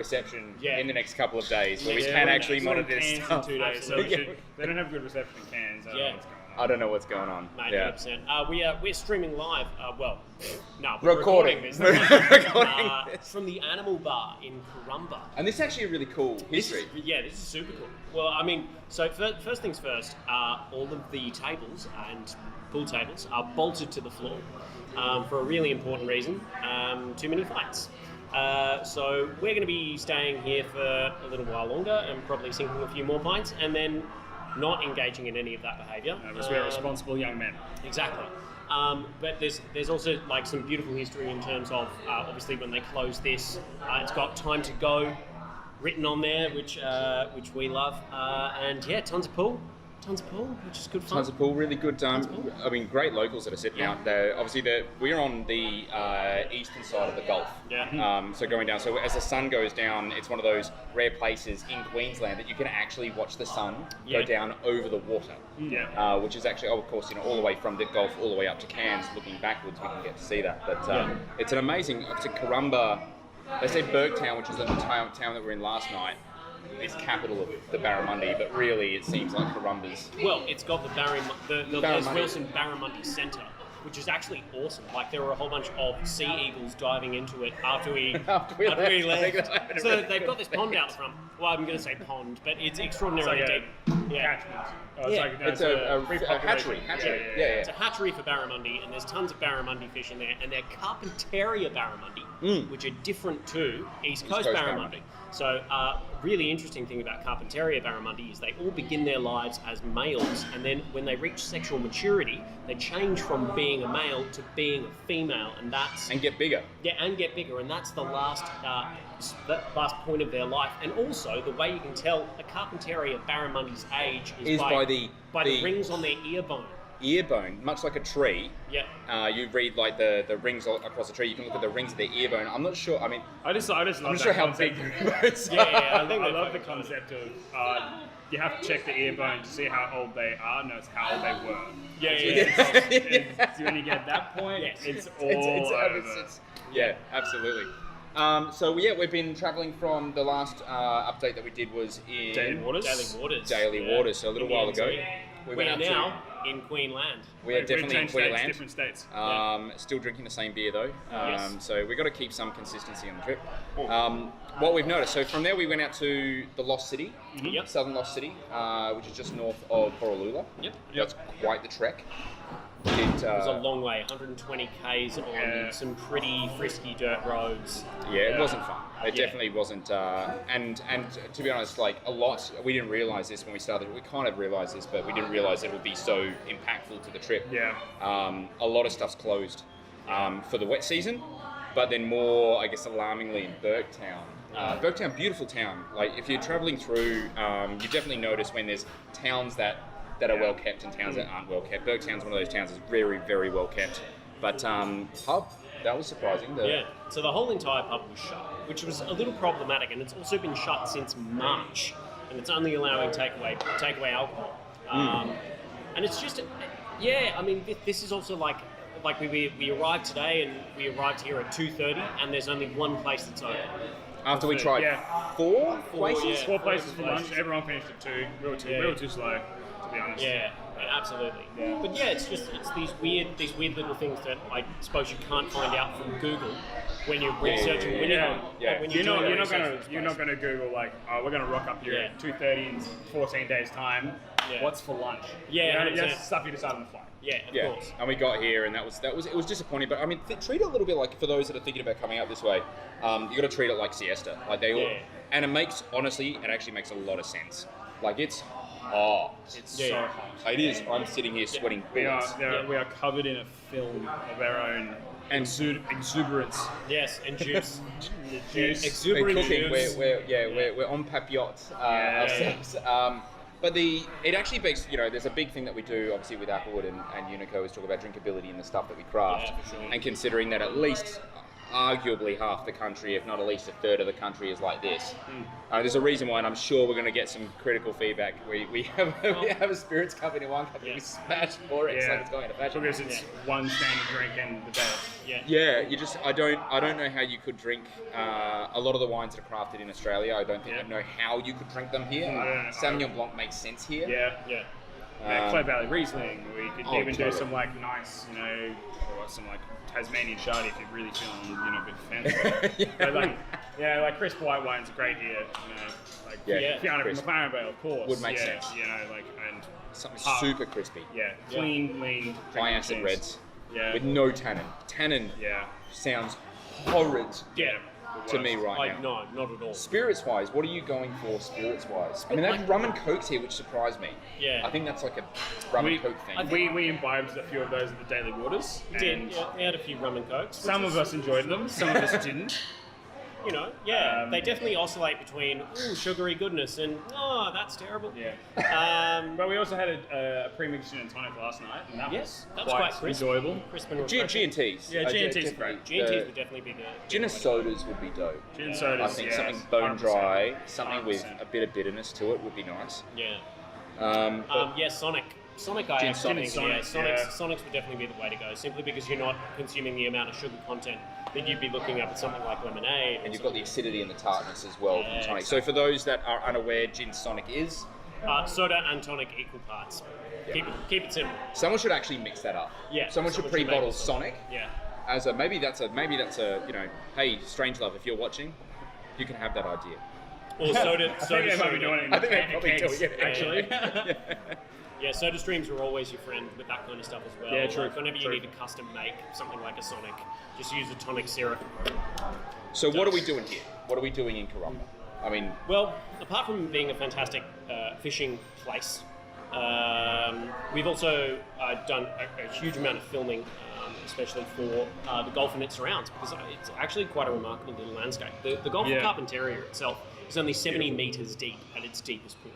reception in the next couple of days where we can actually monitor this stuff. In 2 days, so they don't have good reception in Cairns. I don't know what's going on. Mate, 100%. We're streaming live. We're recording this. Recording this. From the Animal Bar in Karumba. And this is actually a really cool history. This is super cool. Well, I mean, so first things first, all of the tables and pool tables are bolted to the floor for a really important reason, too many fights. So we're going to be staying here for a little while longer and probably sinking a few more pints and then not engaging in any of that behaviour. Because we're responsible young men. Exactly. But there's also like some beautiful history in terms of obviously when they close this, it's got time to go written on there, which we love, and tons of pool, which is good fun. Tons of pool, really good. I mean, great locals that are sitting out there. Obviously, we're on the eastern side of the Gulf. So going down. So as the sun goes down, it's one of those rare places in Queensland that you can actually watch the sun go down over the water. Which is actually, of course, all the way from the Gulf all the way up to Cairns. Looking backwards, we can get to see that. But it's an amazing. It's a Karumba. They say Burgtown, which is the town that we were in last night, is capital of the Barramundi, but really it seems like Karumba's. Well, it's got the Les Wilson Barramundi Centre, which is actually awesome. Like there were a whole bunch of sea eagles diving into it after we left. So they've got this pond out front. Well, I'm going to say pond, but it's extraordinarily deep. It's a hatchery. It's a hatchery for barramundi, and there's tons of barramundi fish in there, and they're Carpentaria barramundi, which are different to East Coast barramundi. So, really interesting thing about Carpentaria barramundi is they all begin their lives as males, and then when they reach sexual maturity, they change from being a male to being a female, and get bigger. And get bigger, and that's the last point of their life. And also, the way you can tell a Carpentaria barramundi's age is by the rings on their ear bone. Ear bone, much like a tree. You read like the rings across the tree. You can look at the rings of the ear bone. I'm not sure. I mean, I just love I'm not sure how big the bones are. I love the concept of you have to check the ear bone to see how old they are. No, it's how old they were. So when you get that point, it's all over. Absolutely. So we've been travelling from the last update that we did was in Daily Waters. So a little while ago. We are now in Queensland. We are definitely in Queensland. Different states. Still drinking the same beer though. So we've got to keep some consistency on the trip. What we've noticed, so from there we went out to the Lost City, Southern Lost City, which is just north of Borroloola. That's quite the trek. It was a long way, 120 k's on some pretty frisky dirt roads. It wasn't fun. It definitely wasn't. And to be honest, like a lot, we didn't realise this when we started. We kind of realised this, but we didn't realise it would be so impactful to the trip. A lot of stuff's closed for the wet season, but then more, I guess, alarmingly in Burgtown. Burgtown, beautiful town. Like if you're travelling through, you definitely notice when there's towns that are well kept and towns that aren't well kept. Burgtown's one of those towns that's very, very well kept. But pub, that was surprising. So the whole entire pub was shut, which was a little problematic, and it's also been shut since March, and it's only allowing takeaway alcohol. And it's just, I mean, this is also like we arrived today, and we arrived here at 2:30, and there's only one place that's open. After we tried four places? Four places for lunch. Everyone finished at 2. We were too slow, to be honest. Absolutely. But it's these weird little things that I suppose you can't find out from Google when you're researching. You're not gonna Google like, we're gonna rock up here at 2:30 in 14 days time. What's for lunch? That's stuff you decide on the fly. Of course. And we got here, and it was disappointing. But I mean, treat it a little bit like, for those that are thinking about coming out this way, you got to treat it like siesta. Like they all, and it actually makes a lot of sense. Like it's hot. It's so hot. It is. I'm sitting here sweating bullets. We are covered in a film of our own exuberance. Yes, and juice. Exuberant juice. We're on papillotes ourselves. But it actually begs, there's a big thing that we do, obviously, with Applewood and Unico is talk about drinkability and the stuff that we craft. And considering that at least arguably half the country, if not at least a third of the country, is like this. There's a reason why, and I'm sure we're going to get some critical feedback. We have a spirits company in one company, we smash for it. It's like it's going to fashion. Because it's one standard drink and the best. Yeah, you just I don't know how you could drink a lot of the wines that are crafted in Australia. I don't think I know how you could drink them here. Sauvignon Blanc makes sense here. Yeah. Clay Valley Riesling. We could even do some like nice, or some like Tasmanian Shardy if you're really feeling, a bit fancy. But like crisp white wines are great here. Fiona from McLaren Vale, of course. Would make sense. And something super crispy. Yeah, clean, lean. High acid reds. Yeah. With no tannin. Tannin sounds horrid. Yeah. To me right now. No, not at all. Spirits-wise, what are you going for spirits-wise? I mean, they have rum and cokes here, which surprised me. Yeah. I think that's like a rum and coke thing. We imbibed a few of those at the Daily Waters. We did. We had a few rum and cokes. Some of us enjoyed them, some of us didn't. They definitely oscillate between sugary goodness and that's terrible. Yeah. But we also had a premix gin and tonic last night, and that was quite crisp. enjoyable. Crisp and G&Ts. Yeah, G&Ts great. G&Ts would definitely be the gin and sodas would be dope. Gin and sodas. I think something bone dry, something with a bit of bitterness to it would be nice. Yeah. Sonic. Sonic, I actually think, Sonics would definitely be the way to go, simply because you're not consuming the amount of sugar content that you'd be looking up at something like lemonade. And you've got the acidity and the tartness as well from tonic. So for those that are unaware, gin Sonic is? Soda and tonic equal parts. Yeah. Keep it simple. Someone should actually mix that up. Yeah. Someone should pre-bottle Sonic. Yeah. As a maybe that's a hey, Strangelove, if you're watching, you can have that idea. Or soda. I think they might be doing it. I think they probably do. Actually. Yeah, soda streams are always your friend with that kind of stuff as well. Yeah, true. Like whenever you need to custom make something like a Sonic, just use a tonic syrup. So what are we doing here? What are we doing in Karumba? I mean... Well, apart from being a fantastic fishing place, we've also done a huge amount of filming, especially for the Gulf and its surrounds, because it's actually quite a remarkable little landscape. The Gulf of Carpentaria itself is only 70 metres deep at its deepest point.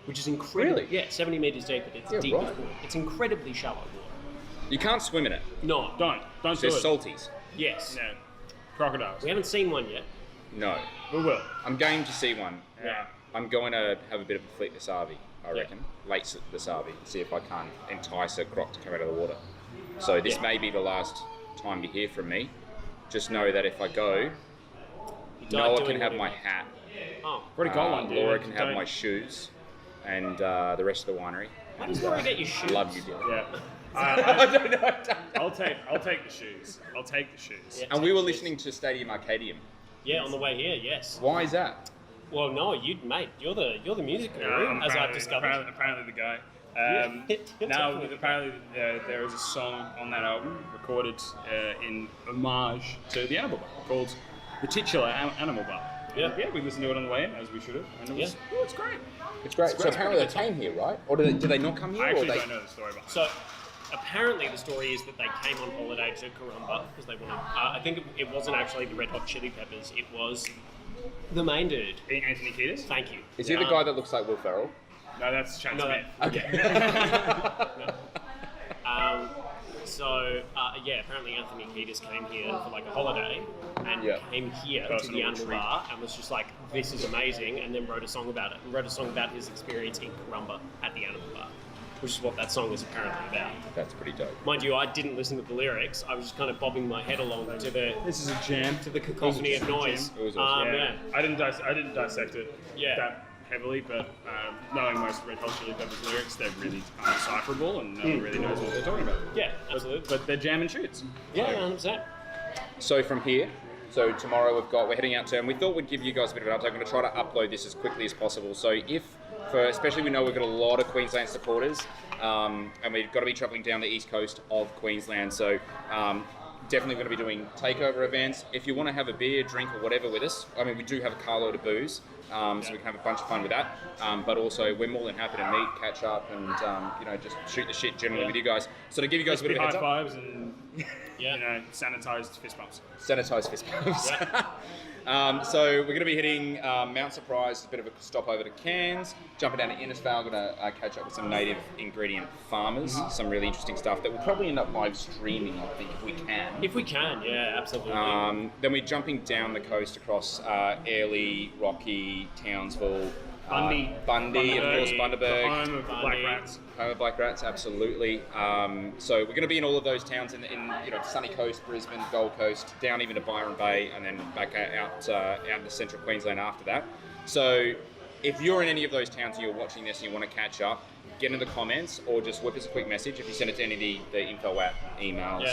Which is incredible. Really? Yeah, 70 metres deep at its deepest point. It's incredibly shallow water. You can't swim in it. No. Don't do it. There's salties. Yes. No. Crocodiles. We haven't seen one yet. No. We will. I'm game to see one. Yeah. I'm going to have a bit of a flick this Arby, I reckon. Late this Arby. See if I can't entice a croc to come out of the water. So this may be the last time you hear from me. Just know that if I go, Noah can have my hat. Oh. Already got one, dude. Laura can have my shoes. And the rest of the winery. How does Laura get your shoes? Love you, Dylan. Yeah. I don't know. I'll take the shoes. I'll take the shoes. Yeah, and we were listening to Stadium Arcadium. Yeah, on the way here, yes. Why is that? Well, no, you're the music guru, as I've discovered. Apparently the guy. Apparently there is a song on that album recorded in homage to the Animal Bar called The Titular Animal Bar. Yeah, we listened to it on the way in, as we should have. And it was, it's great. It's great. So apparently they came here, right? Or did they not come here? I actually don't know the story behind it. So apparently the story is that they came on holiday to Karumba because they wanted. I think it wasn't actually the Red Hot Chili Peppers. It was the main dude, Anthony Kiedis. Thank you. Is he the guy that looks like Will Ferrell? No, that's Chad Smith. Okay. Apparently Anthony Kiedis came here for like a holiday and came here to the Animal Bar and was just like, this is amazing, and then wrote a song about it. And wrote a song about his experience in Karumba at the Animal Bar, which is what that song is apparently about. That's pretty dope. Mind you, I didn't listen to the lyrics. I was just kind of bobbing my head along to the... This is a jam. To the cacophony of noise. It was awesome. I didn't dissect it that heavily, but knowing most Red Hot Chili Peppers lyrics, they're really undecipherable and no one really knows what they're talking about. Yeah, absolutely. But they're jam and shoots. Yeah, 100%. So from here, tomorrow we're heading out to, and we thought we'd give you guys a bit of an update. I'm going to try to upload this as quickly as possible. So especially we know we've got a lot of Queensland supporters, and we've got to be travelling down the east coast of Queensland. So definitely going to be doing takeover events. If you want to have a beer, drink, or whatever with us, I mean, we do have a carload of booze, so we can have a bunch of fun with that. But also, we're more than happy to meet, catch up, and just shoot the shit generally with you guys. So to give you guys a bit of a heads up, high fives and sanitized fist bumps. Sanitized fist bumps. So we're going to be hitting Mount Surprise, a bit of a stop over to Cairns, jumping down to Innisfail, going to catch up with some native ingredient farmers, some really interesting stuff that we'll probably end up live streaming, I think, if we can. If we can, yeah, absolutely. Then we're jumping down the coast across Airlie, Rocky, Townsville, Bundy, of course, Bundaberg. Home of Black Rats. Home of Black Rats, absolutely. So we're going to be in all of those towns in sunny coast, Brisbane, Gold Coast, down even to Byron Bay, and then back out to central Queensland after that. So if you're in any of those towns and you're watching this and you want to catch up, get in the comments or just whip us a quick message if you send it to any of the info app emails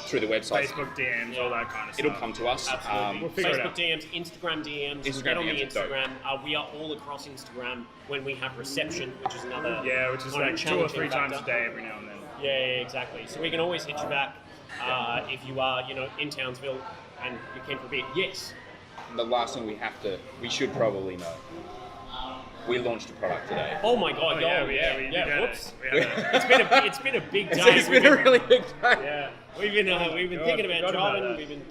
through the website. Facebook DMs, all that kind of stuff. It'll come to us. Absolutely. We'll figure it Facebook out. DMs, Instagram DMs. Get on the Instagram. We are all across Instagram when we have reception, which is another which is like 2 or 3 times a day every now and then. Yeah, exactly. So we can always hit you back if you are, in Townsville and you can forbid. Yes. And the last thing we should probably know. We launched a product today. Oh my god! Whoops! It's been a big day. It's been a really big day. Yeah, we've been thinking about driving. We've been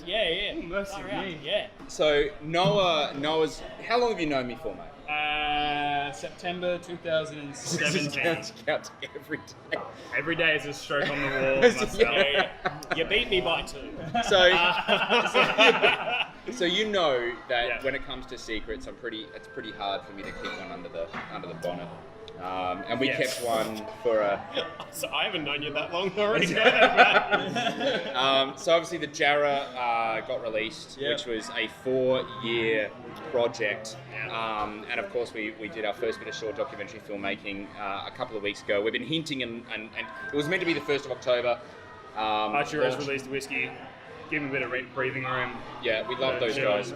Mercy me. Yeah. So Noah's. How long have you known me for, mate? September 2017. Count every day. Every day is a stroke on the wall. Myself. Yeah. You beat me by 2. So you know that when it comes to secrets, it's pretty hard for me to keep one under the bonnet. And we kept one for a... So I haven't known you that long already. So obviously the Jarrah got released, which was a 4-year project. And of course we did our first bit of short documentary filmmaking a couple of weeks ago. We've been hinting and it was meant to be the 1st of October. Archer has released whiskey. Give him a bit of breathing room. Yeah, we love those guys.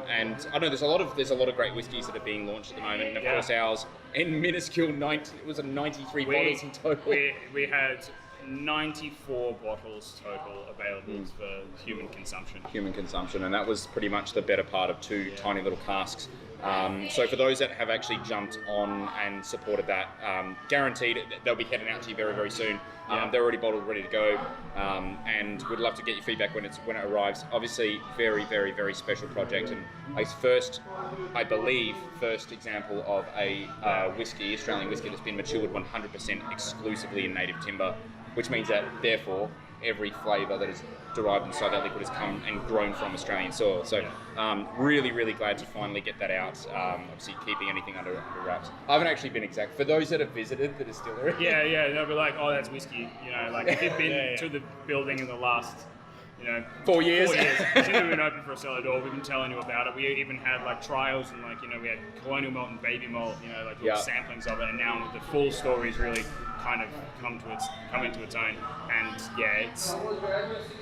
And I know there's a lot of great whiskies that are being launched at the moment. And of course ours, in minuscule 93 bottles in total. We had 94 bottles total available for human consumption. And that was pretty much the better part of 2 tiny little casks. So for those that have actually jumped on and supported that, guaranteed they'll be heading out to you very, very soon. They're already bottled, ready to go, and we'd love to get your feedback when it arrives. Obviously, very, very, very special project, and I believe, first example of a Australian whiskey that's been matured 100% exclusively in native timber, which means that therefore every flavour that is derived inside that liquid has come and grown from Australian soil. So really, really glad to finally get that out. Obviously keeping anything under wraps. I haven't actually been exact. For those that have visited the distillery. They'll be like, oh, that's whiskey. If you've been to the building in the last 4 years. 4 years. Since we've been open for a cellar door, we've been telling you about it. We even had trials and we had colonial malt and baby malt, little samplings of it, and now the full story's really kind of come into its own. And it's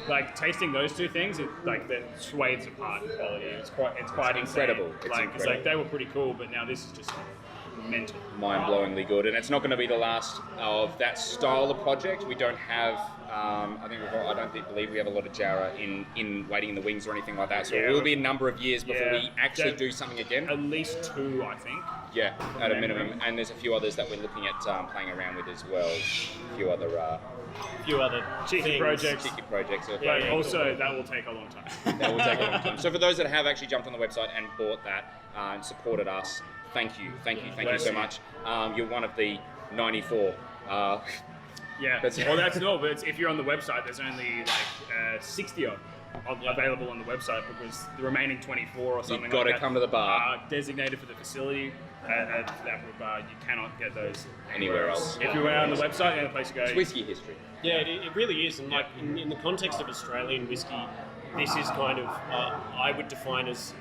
like tasting those 2 things, the swathes apart in quality. It's quite incredible. Insane. It's they were pretty cool, but now this is just mental. Mind-blowingly good, and it's not going to be the last of that style of project. We don't have, I don't believe we have a lot of Jarrah in waiting in the wings or anything like that. So it will be a number of years before we actually do something again. At least 2, I think. Yeah, at a minimum, and there's a few others that we're looking at playing around with as well. A few other cheeky projects. But also that will take a long time. So for those that have actually jumped on the website and bought that and supported us, thank you so much. You're one of the 94. That's all. But if you're on the website, there's only 60 available on the website because the remaining 24 or something. You've got to come to the bar. Designated for the facility. At that bar, you cannot get those anywhere else. If you were on the website, the only place to go. It's whiskey history. Yeah, it really is. And in the context of Australian whiskey, this is kind of I would define as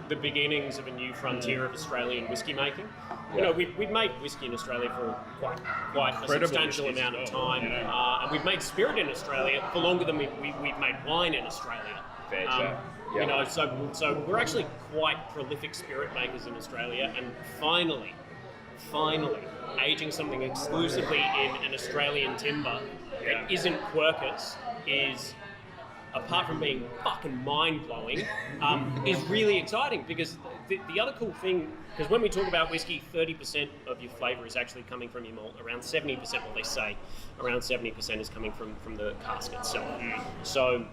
the beginnings of a new frontier of Australian whiskey making. We've made whiskey in Australia for quite a substantial amount of time, and we've made spirit in Australia for longer than we've made wine in Australia. So we're actually quite prolific spirit makers in Australia, and finally, aging something exclusively in an Australian timber that isn't Quercus is, apart from being fucking mind-blowing, is really exciting because the other cool thing, because when we talk about whiskey, 30% of your flavour is actually coming from your malt, around 70%, well they say, around 70% is coming from the cask itself. So...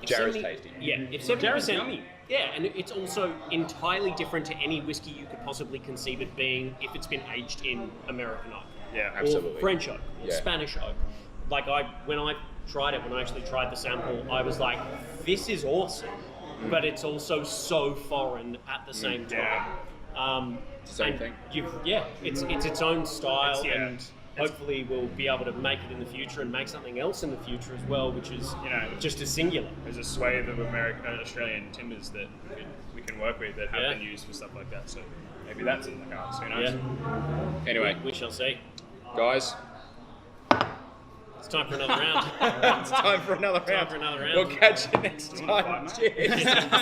Jarrah's tasty. Yeah, if 70%... Jarrah's yummy. Yeah, and it's also entirely different to any whiskey you could possibly conceive it being if it's been aged in American oak. Yeah, absolutely. Or French oak, or Spanish oak. Like when I actually tried the sample, I was like, this is awesome, but it's also so foreign at the same time. Same thing. It's its own style, and hopefully we'll be able to make it in the future and make something else in the future as well, which is just as singular. There's a swathe of Australian timbers that we can work with that have been used for stuff like that. So maybe that's in the cards. Who knows? Yeah. Anyway, we shall see. Guys, it's time for another round. it's time for another round. Time for another round. We'll catch you next time. Cheers.